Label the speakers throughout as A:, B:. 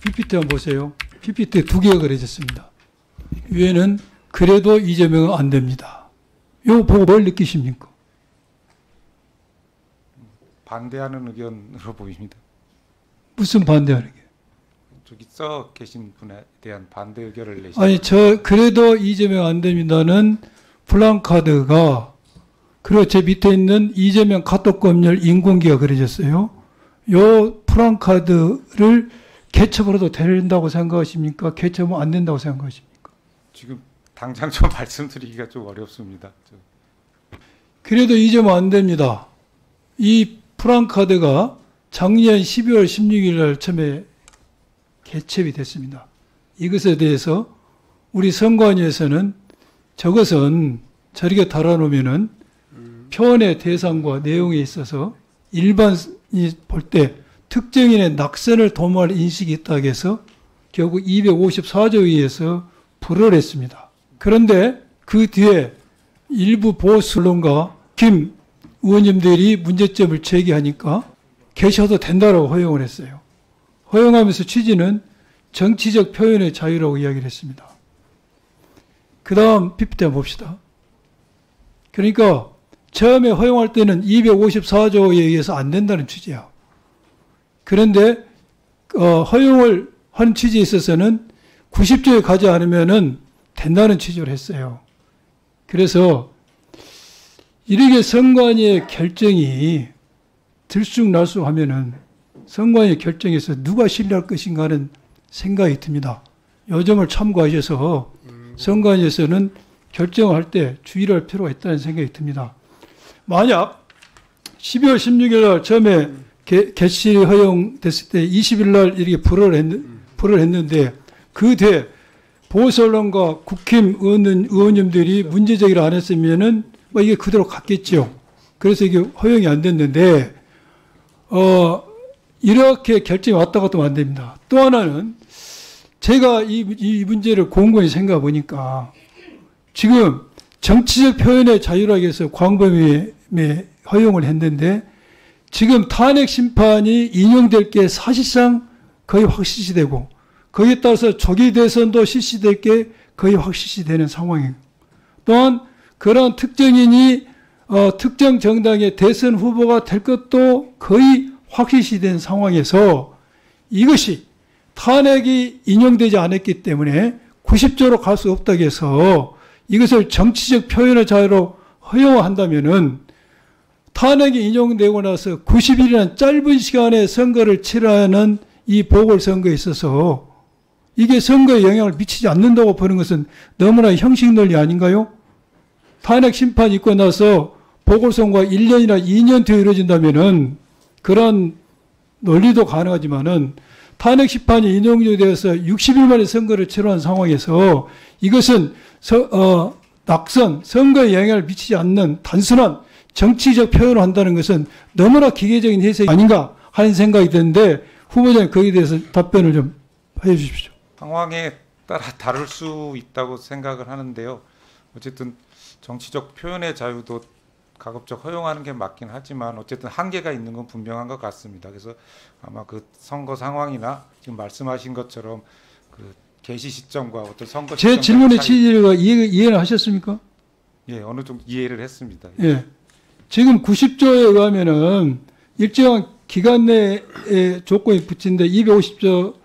A: PPT 한번 보세요. PPT 두 개가 그려졌습니다. 위에는 그래도 이재명은 안 됩니다. 이거 보고 뭘 느끼십니까?
B: 반대하는 의견으로 보입니다.
A: 무슨 반대하는 게?
B: 저기 써 계신 분에 대한 반대 의견을 내시죠.
A: 아니, 그래도 이재명 안 됩니다는 플랜카드가, 그리고 제 밑에 있는 이재명 가덕검열 인공기가 그려졌어요. 요 플랜카드를 개첩을 해도 된다고 생각하십니까? 개첩은 안 된다고 생각하십니까?
B: 지금 당장 좀 말씀드리기가 좀 어렵습니다.
A: 그래도 이재명 안 됩니다. 이 플랜카드가 작년 12월 16일 날 처음에 개첩이 됐습니다. 이것에 대해서 우리 선관위에서는 저것은 저렇게 달아놓으면은 표현의 대상과 내용에 있어서 일반이 볼 때 특정인의 낙선을 도모할 인식이 있다고 해서 결국 254조에 의해서 불허를 했습니다. 그런데 그 뒤에 일부 보수 언론과 김 의원님들이 문제점을 제기하니까 계셔도 된다고 허용을 했어요. 허용하면서 취지는 정치적 표현의 자유라고 이야기를 했습니다. 그 다음 PPT 한번 봅시다. 그러니까 처음에 허용할 때는 254조에 의해서 안 된다는 취지야. 그런데 허용을 한 취지에 있어서는 90조에 가지 않으면은 된다는 취지로 했어요. 그래서 이렇게 선관위의 결정이 들쑥날쑥하면은 선관위 결정에서 누가 신뢰할 것인가 하는 생각이 듭니다. 이 점을 참고하셔서 선관위에서는 결정을 할 때 주의를 할 필요가 있다는 생각이 듭니다. 만약 12월 16일 날 처음에 개시 허용됐을 때 20일 날 이렇게 불허를 했는데 그 뒤에 보수 언론과 국힘 의원님들이 문제 제기를 안 했으면은 뭐 이게 그대로 갔겠죠. 그래서 이게 허용이 안 됐는데 이렇게 결정이 왔다 갔다 하면 안 됩니다. 또 하나는 제가 이 문제를 곰곰이 생각해 보니까 지금 정치적 표현의 자유라고 해서 광범위에 허용을 했는데 지금 탄핵 심판이 인용될 게 사실상 거의 확실시되고 거기에 따라서 조기 대선도 실시될 게 거의 확실시되는 상황이에요. 또한 그런 특정인이 특정 정당의 대선 후보가 될 것도 거의 확실시된 상황에서 이것이 탄핵이 인용되지 않았기 때문에 90조로 갈 수 없다고 해서 이것을 정치적 표현의 자유로 허용한다면은 탄핵이 인용되고 나서 90일이라는 짧은 시간에 선거를 치르는 이 보궐선거에 있어서 이게 선거에 영향을 미치지 않는다고 보는 것은 너무나 형식 논리 아닌가요? 탄핵 심판이 있고 나서 보궐선거가 1년이나 2년 뒤에 이루어진다면은 그런 논리도 가능하지만은 탄핵 심판이 인용되어서 60일 만에 선거를 치러한 상황에서 이것은 낙선, 선거에 영향을 미치지 않는 단순한 정치적 표현을 한다는 것은 너무나 기계적인 해석이 아닌가 하는 생각이 드는데 후보자님 거기에 대해서 답변을 좀 해 주십시오.
B: 상황에 따라 다를 수 있다고 생각을 하는데요. 어쨌든 정치적 표현의 자유도 가급적 허용하는 게 맞긴 하지만 어쨌든 한계가 있는 건 분명한 것 같습니다. 그래서 아마 그 선거 상황이나 지금 말씀하신 것처럼 그 개시 시점과 어떤 선거
A: 제 질문의 취지가 이해를 하셨습니까?
B: 예, 어느 정도 이해를 했습니다.
A: 예. 지금 90조에 의하면은 일정한 기간 내에 조건이 붙인데 250조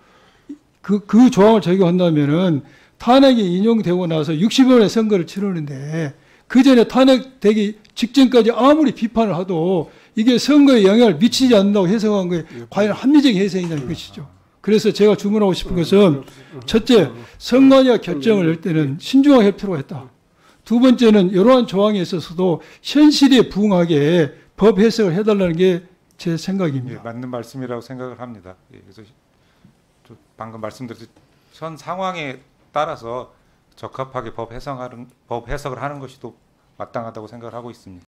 A: 그 조항을 적용한다면은 탄핵이 인용되고 나서 60일에 선거를 치르는데 그 전에 탄핵되기 직전까지 아무리 비판을 하도 이게 선거에 영향을 미치지 않는다고 해석한 거에 과연 합리적인 해석이냐는 것이죠. 그래서 제가 주문하고 싶은 것은 첫째, 선관위가 결정을 낼 때는 신중하게 할 필요가 있다. 두 번째는 이러한 조항에 있어서도 현실에 부응하게 법 해석을 해달라는 게 제 생각입니다.
B: 예, 맞는 말씀이라고 생각을 합니다. 예, 그래서 방금 말씀드렸듯이 현 상황에 따라서 적합하게 법 해석을 하는 것이 또 마땅하다고 생각을 하고 있습니다.